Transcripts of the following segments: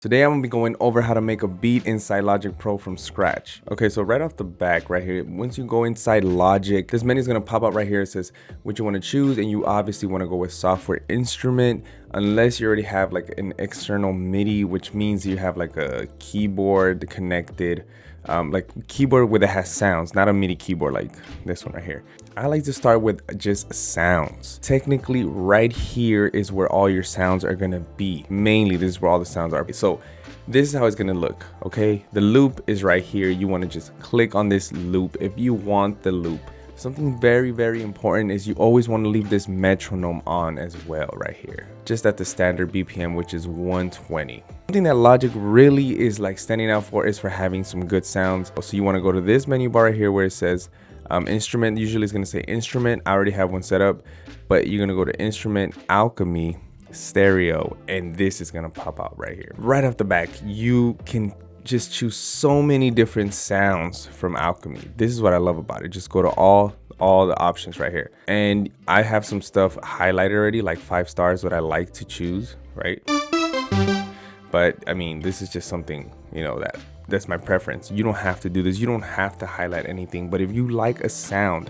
Today I'm gonna be going over how to make a beat inside Logic Pro from scratch. Okay, so right off the back right here, once you go inside Logic, this menu is gonna pop up right here. It says what you wanna choose, and you obviously wanna go with software instrument, unless you already have like an external MIDI, which means you have like a keyboard connected, like keyboard where it has sounds, not a MIDI keyboard like this one right here. I like to start with just sounds. Technically right here is where all your sounds are gonna be. Mainly this is where all the sounds are. So this is how it's gonna look, okay? The loop is right here. You wanna just click on this loop if you want the loop. Something very, very important is you always wanna leave this metronome on as well right here. Just at the standard BPM, which is 120. Something that Logic really is like standing out for is for having some good sounds. So you wanna go to this menu bar right here where it says instrument. Usually it's gonna say instrument. I already have one set up, but you're gonna go to instrument, alchemy, stereo, and this is gonna pop out right here. Right off the back, you can just choose so many different sounds from alchemy. This is what I love about it. Just go to all the options right here, and I have some stuff highlighted already, like 5 stars, what I like to choose, right? But I mean, this is just something, you know, that's my preference. You don't have to do this. You don't have to highlight anything. But if you like a sound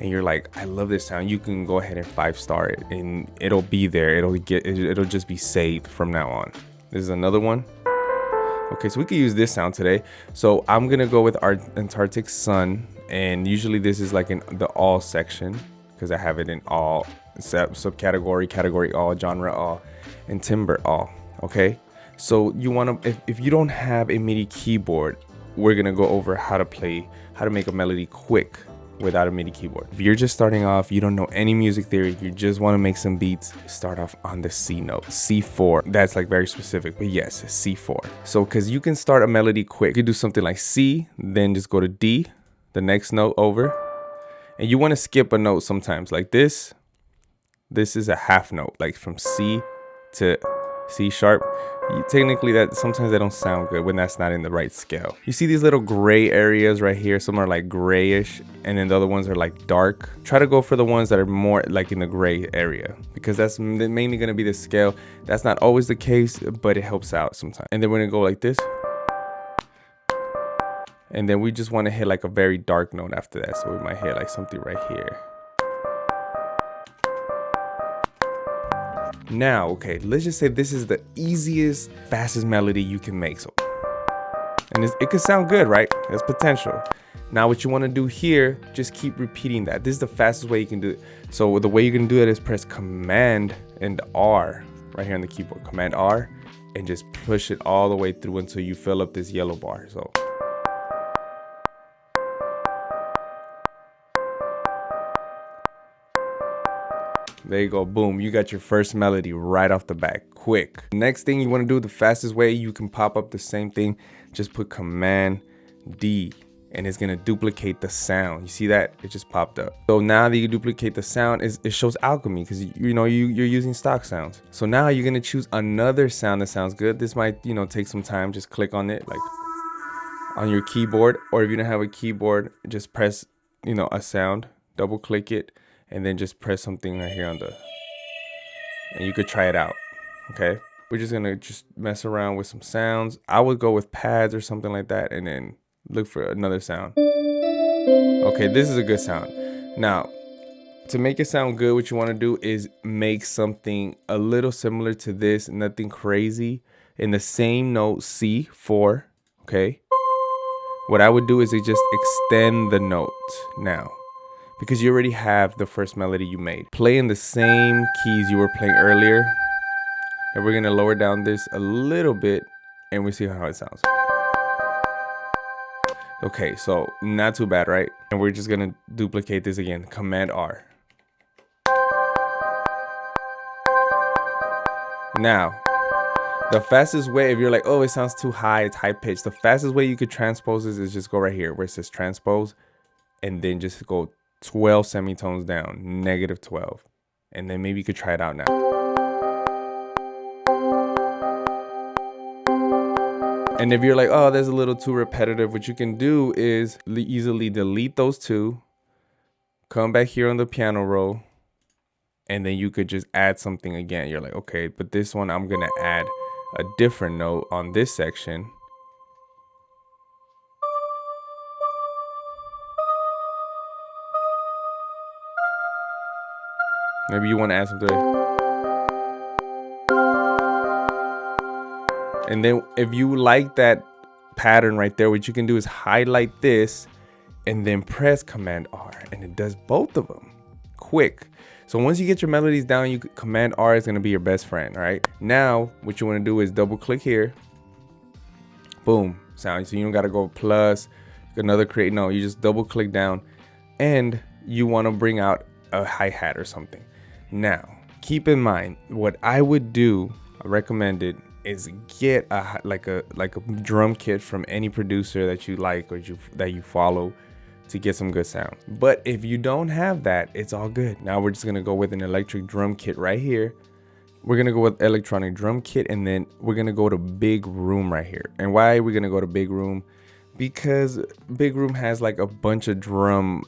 and you're like, I love this sound, you can go ahead and 5-star it, and it'll be there. It'll just be saved from now on. This is another one. Okay, so we could use this sound today. So I'm gonna go with our Antarctic Sun, and usually this is like in the all section because I have it in all subcategory, category all, genre all, and timbre all. Okay. So you want to, if you don't have a MIDI keyboard, we're going to go over how to make a melody quick without a MIDI keyboard. If you're just starting off, you don't know any music theory, you just want to make some beats, start off on the C note, C4. That's like very specific, but yes, C4. So, cause you can start a melody quick. You do something like C, then just go to D, the next note over, and you want to skip a note sometimes like this. This is a half note, like from C to C sharp. Technically that sometimes they don't sound good when that's not in the right scale. You see these little gray areas right here, some are like grayish and then the other ones are like dark. Try to go for the ones that are more like in the gray area because that's mainly going to be the scale. That's not always the case, but it helps out sometimes. And then we're gonna go like this, and then we just want to hit like a very dark note after that, so we might hit like something right here. Now, okay, let's just say this is the easiest, fastest melody you can make. So, and it could sound good, right? There's potential. Now, what you want to do here, just keep repeating that. This is the fastest way you can do it. So the way you're gonna do it is press Command and R right here on the keyboard. Command R, and just push it all the way through until you fill up this yellow bar. So. There you go, boom, you got your first melody right off the bat, quick. Next thing you wanna do, the fastest way you can pop up the same thing, just put Command D, and it's gonna duplicate the sound. You see that? It just popped up. So now that you duplicate the sound, it shows alchemy, because you're using stock sounds. So now you're gonna choose another sound that sounds good. This might, take some time, just click on it, like on your keyboard, or if you don't have a keyboard, just press, a sound, double click it, and then just press something right here and you could try it out. Okay, we're just gonna mess around with some sounds. I would go with pads or something like that, and then look for another sound. Okay, this is a good sound. Now, to make it sound good, what you want to do is make something a little similar to this, nothing crazy, in the same note, C4. Okay, what I would do is just extend the note now, because you already have the first melody you made. Play in the same keys you were playing earlier. And we're gonna lower down this a little bit and we see how it sounds. Okay, so not too bad, right? And we're just gonna duplicate this again, Command R. Now, the fastest way, if you're like, oh, it sounds too high, it's high pitched, the fastest way you could transpose this is just go right here where it says transpose, and then just go 12 semitones down, -12. And then maybe you could try it out now. And if you're like, oh, that's a little too repetitive, what you can do is easily delete those two, come back here on the piano roll, and then you could just add something again. You're like, okay, but this one I'm gonna add a different note on this section. Maybe you want to add something to it. And then if you like that pattern right there, what you can do is highlight this and then press Command R, and it does both of them quick. So once you get your melodies down, Command R is going to be your best friend. All right, now what you want to do is double click here, boom, sound. So you don't got to go plus another create, no, you just double click down, and you want to bring out a hi-hat or something. Now keep in mind, what I would do, I recommend it, is get a drum kit from any producer that you like or that you follow to get some good sound. But if you don't have that, it's all good. Now we're just gonna go with an electric drum kit right here. We're gonna go with electronic drum kit, and then we're gonna go to Big Room right here. And why are we gonna go to Big Room? Because Big Room has like a bunch of drum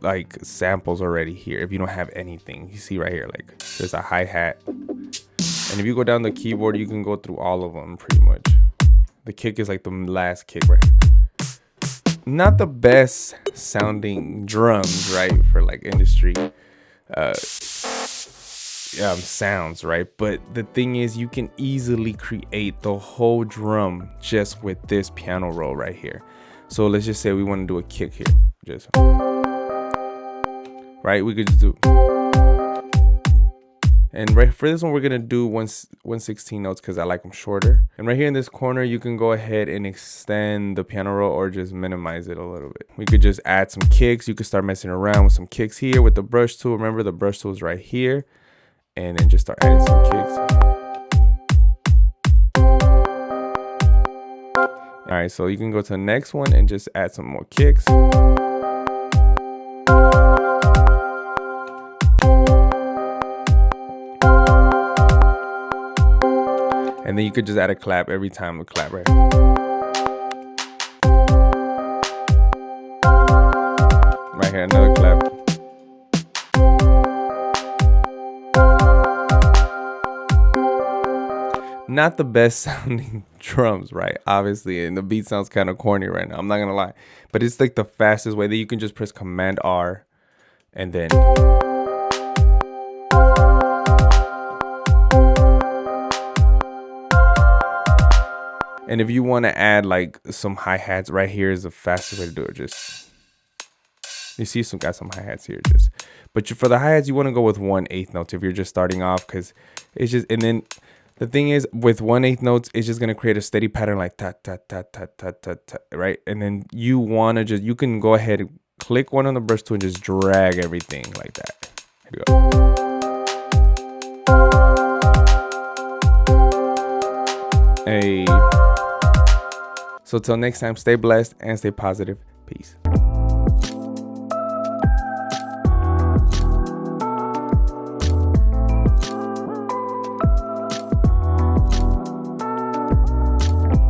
like samples already here. If you don't have anything, you see right here, like there's a hi-hat. And if you go down the keyboard, you can go through all of them pretty much. The kick is like the last kick right here. Not the best sounding drums, right, for like industry sounds, right? But the thing is, you can easily create the whole drum just with this piano roll right here. So let's just say we want to do a kick here, just right. We could just do. And right for this one, we're gonna do 1/16 notes because I like them shorter. And right here in this corner, you can go ahead and extend the piano roll or just minimize it a little bit. We could just add some kicks. You could start messing around with some kicks here with the brush tool. Remember, the brush tool is right here. And then just start adding some kicks. All right, so you can go to the next one and just add some more kicks. And then you could just add a clap every time, a clap right here. Right here, another clap. Not the best sounding drums, right? Obviously, and the beat sounds kind of corny right now, I'm not gonna lie. But it's like the fastest way that you can just press Command R and then. And if you want to add like some hi-hats, right here is the fastest way to do it. Just, you see got some hi-hats here, just, but for the hi-hats, you want to go with 1/8 notes if you're just starting off, because it's just, and then the thing is with 1/8 notes, it's just going to create a steady pattern like ta ta ta ta ta ta ta, right? And then you want to just, you can go ahead and click one on the brush tool and just drag everything like that. Here we go. Hey. So till next time, stay blessed and stay positive. Peace.